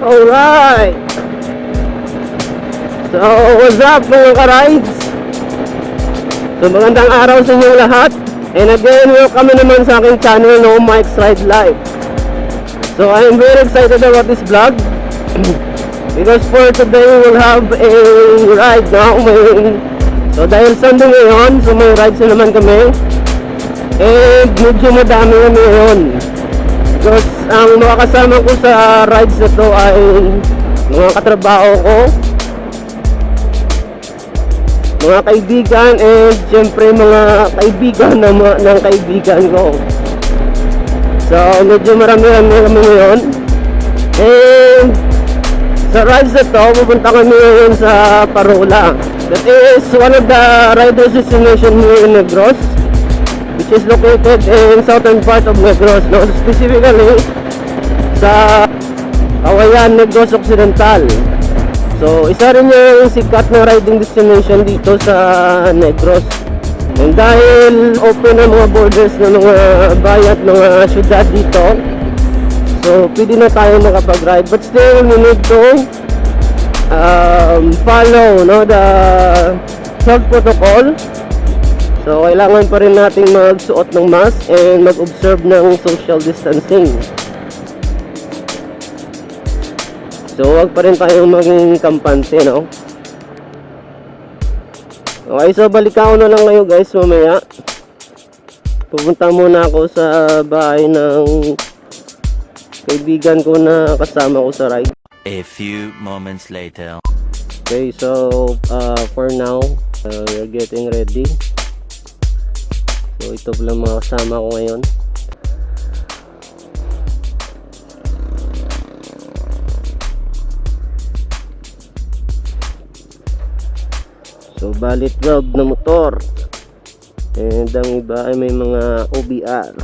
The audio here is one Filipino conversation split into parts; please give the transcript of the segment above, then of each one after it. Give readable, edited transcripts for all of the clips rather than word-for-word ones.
Alright! So, what's up mga ka-rides? So, magandang araw sa inyong lahat. And again, welcome naman sa aking channel, No Mike's Ride Life. So, I am very excited about this vlog because for today, we'll have a ride now. So, dahil Sunday ngayon, so may rides na naman kami. And medyo madami kami ngayon. Because ang mga kasama ko sa rides na to ay mga katrabaho ko, mga kaibigan, and syempre mga kaibigan ng kaibigan ko. So medyo marami-rami kami ngayon. And sa rides na to, pupunta kami ngayon sa Parola. That is one of the riders destination here in Negros, which is located in southern part of Negros, no? Specifically sa Kawayan, Negros Occidental. So isa rin yung sikat na riding destination dito sa Negros. And dahil open ang mga borders ng mga bayan, mga syudad dito, so pwede na tayo makapag-ride. But still, we need to follow, no, the health protocol. So kailangan pa rin natin magsuot ng mask and mag-observe ng social distancing. So wag pa rin tayong maging kampante, no? Okay, so balikan ko na lang kayo guys mamaya. Pupunta muna ako sa bahay ng kaibigan ko na kasama ko sa ride. A few moments later. Okay, so for now, we're getting ready. So ito pala mga kasama ko ngayon. So bali 12 na motor. And ang iba ay may mga OBR.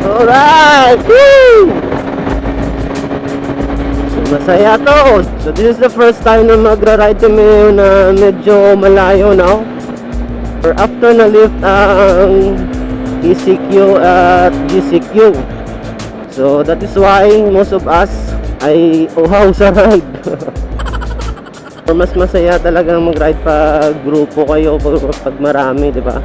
Alright! Woo! So, masaya to. So this is the first time na magra-ride kami na medyo malayo, no? Or after na lift ang ECQ at GCQ. So that is why most of us ay uhaw sa ride. Or mas masaya talagang mag-ride pag grupo kayo, pag marami, di ba?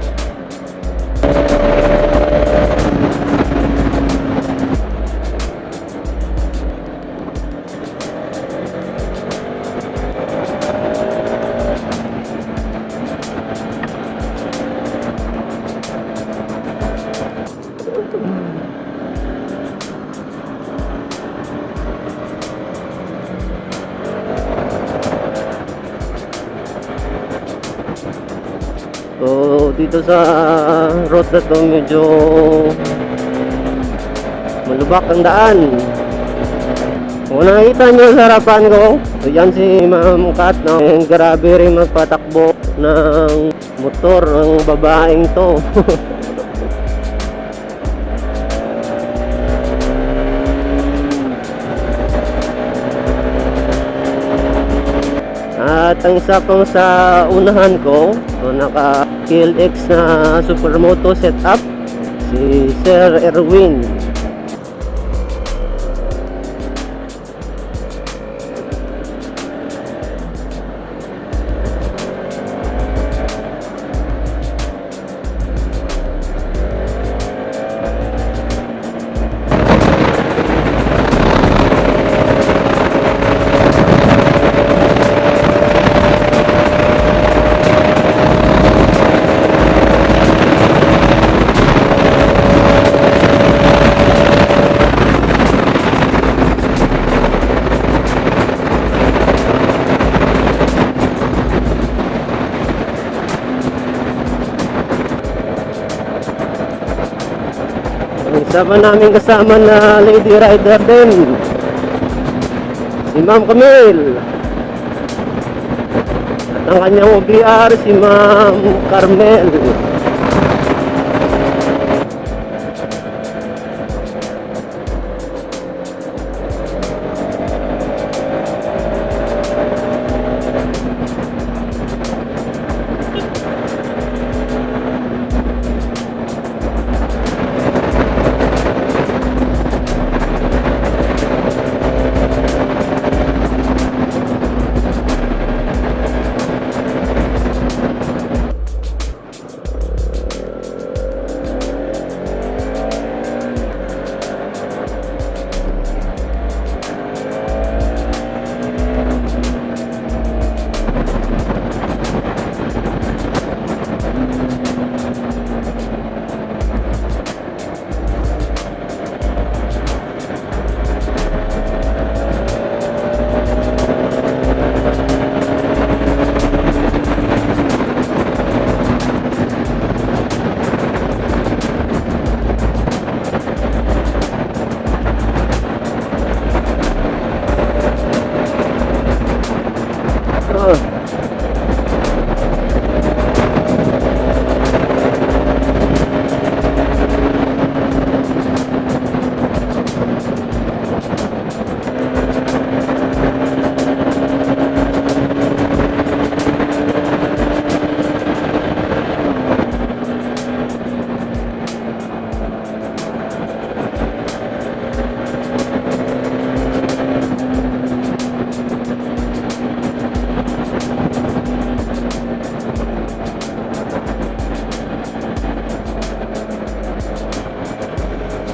So dito sa road na to medyo malubak ang daan. Kung nakikita nyo sa harapan ko, so yan si Ma'am Kat, no? And grabe rin magpatakbo ng motor ang babaeng to. At ang isa pang sa unahan ko, so naka KLX na Supermoto setup, si Sir Erwin. Isa pa namin kasama na lady rider din, si Ma'am Camille. At ang kanyang OBR, si Ma'am Carmel.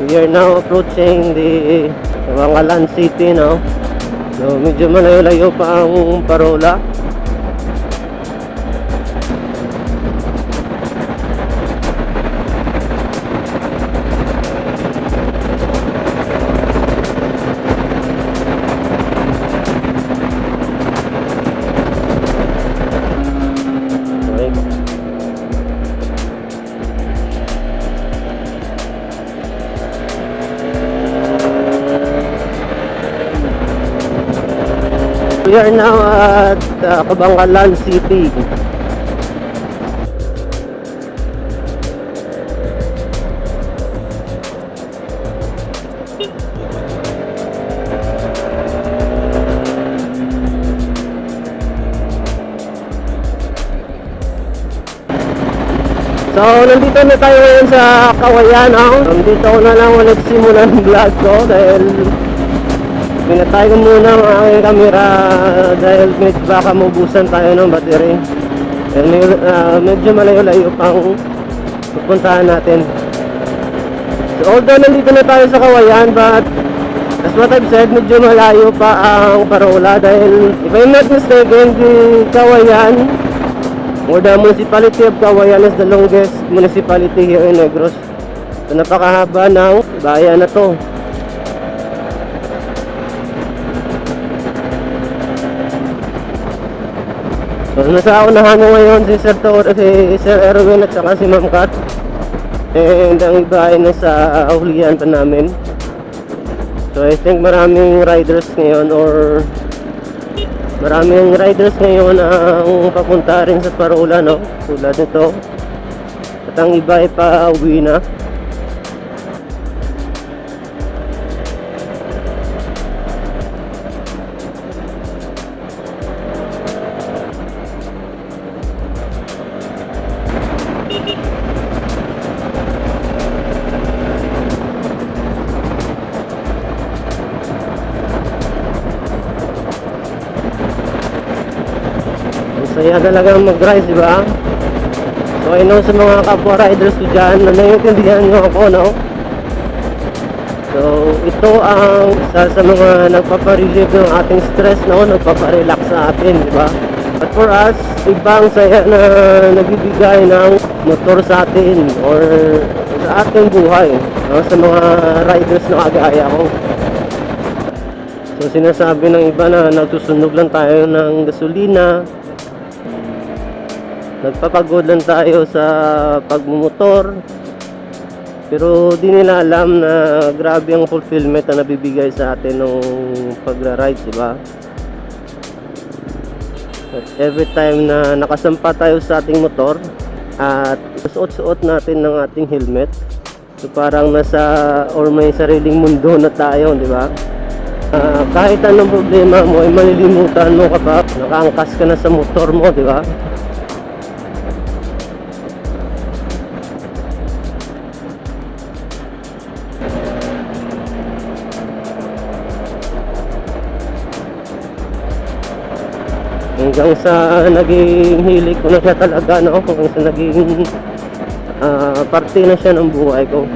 We are now approaching the Kabangalan City, no? So, medyo malayo-layo pa ang parola. Okay. We are now at Kabangalan City. So, nandito na tayo ngayon sa Kawayan, no? Nandito ko na lang ulit simulan ng vlog ko dahil pinatay ko muna ang aking camera dahil baka maubusan tayo ng battery. Dahil medyo malayo-layo pang pupuntahan natin. So, although nandito na tayo sa Kawayan, but as what I've said, medyo malayo pa ang parola dahil if I'm not mistaken, the Kawayan or the municipality of Kawayan is the longest municipality here in Negros. So, napakahaba ng bayan na to. So, nasa unahan mo ngayon si Sir Erwin at saka si Ma'am Kat. And ang iba ay nasa ulian pa namin. So I think maraming riders ngayon ang papunta rin sa parola, no? Tulad nito. At ang iba ay pa-uwi na. Saya talagang mag-ride, di ba? So I know sa mga kapwa riders ko dyan na naiintindihan nyo ako, no? So ito ang isa sa mga nagpaparelieve ng ating stress, no? Nagpaparelax sa atin, di ba? But for us, ibang saya na nagbibigay ng motor sa atin or sa ating buhay, no? Sa mga riders na kagaya ko. So sinasabi ng iba na nagsusunog lang tayo ng gasolina, nagpapagod lang tayo sa pagmumotor, pero di nila alam na grabe ang fulfillment na nabibigay sa atin ng pagra-ride, diba? At every time na nakasampa tayo sa ating motor at suot-suot natin ng ating helmet, so parang nasa or may sariling mundo na tayo, diba? Kahit anong problema mo ay malilimutan mo kapag nakaangkas ka na sa motor mo, diba? Hanggang sa naging hilig ko na siya talaga, no? Hanggang sa naging parte na siya ng buhay ko.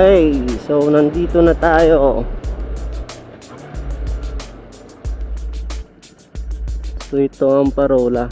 Okay, so nandito na tayo. So ito ang parola.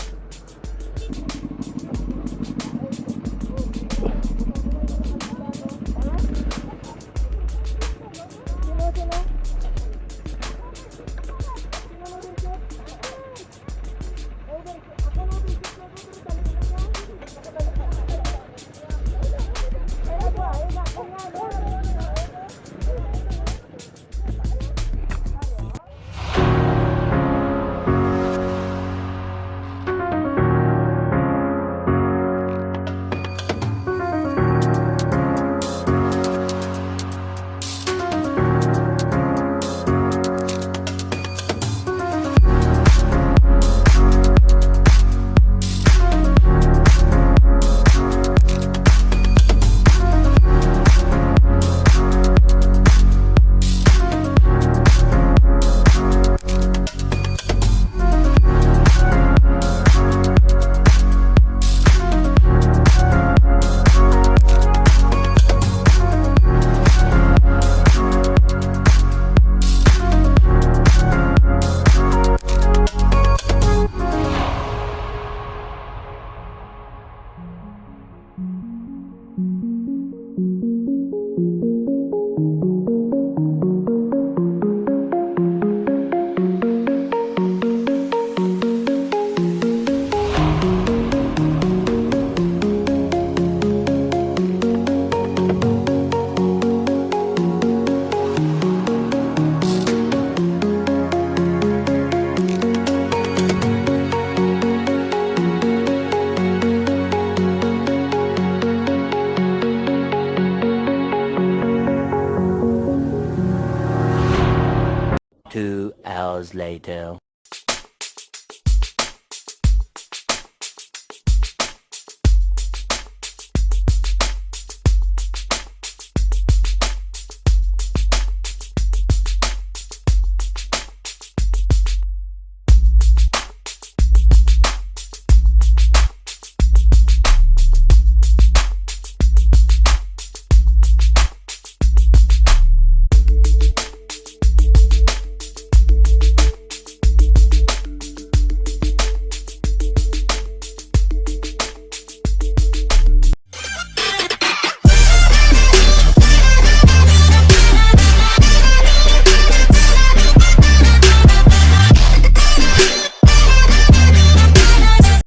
Two hours later.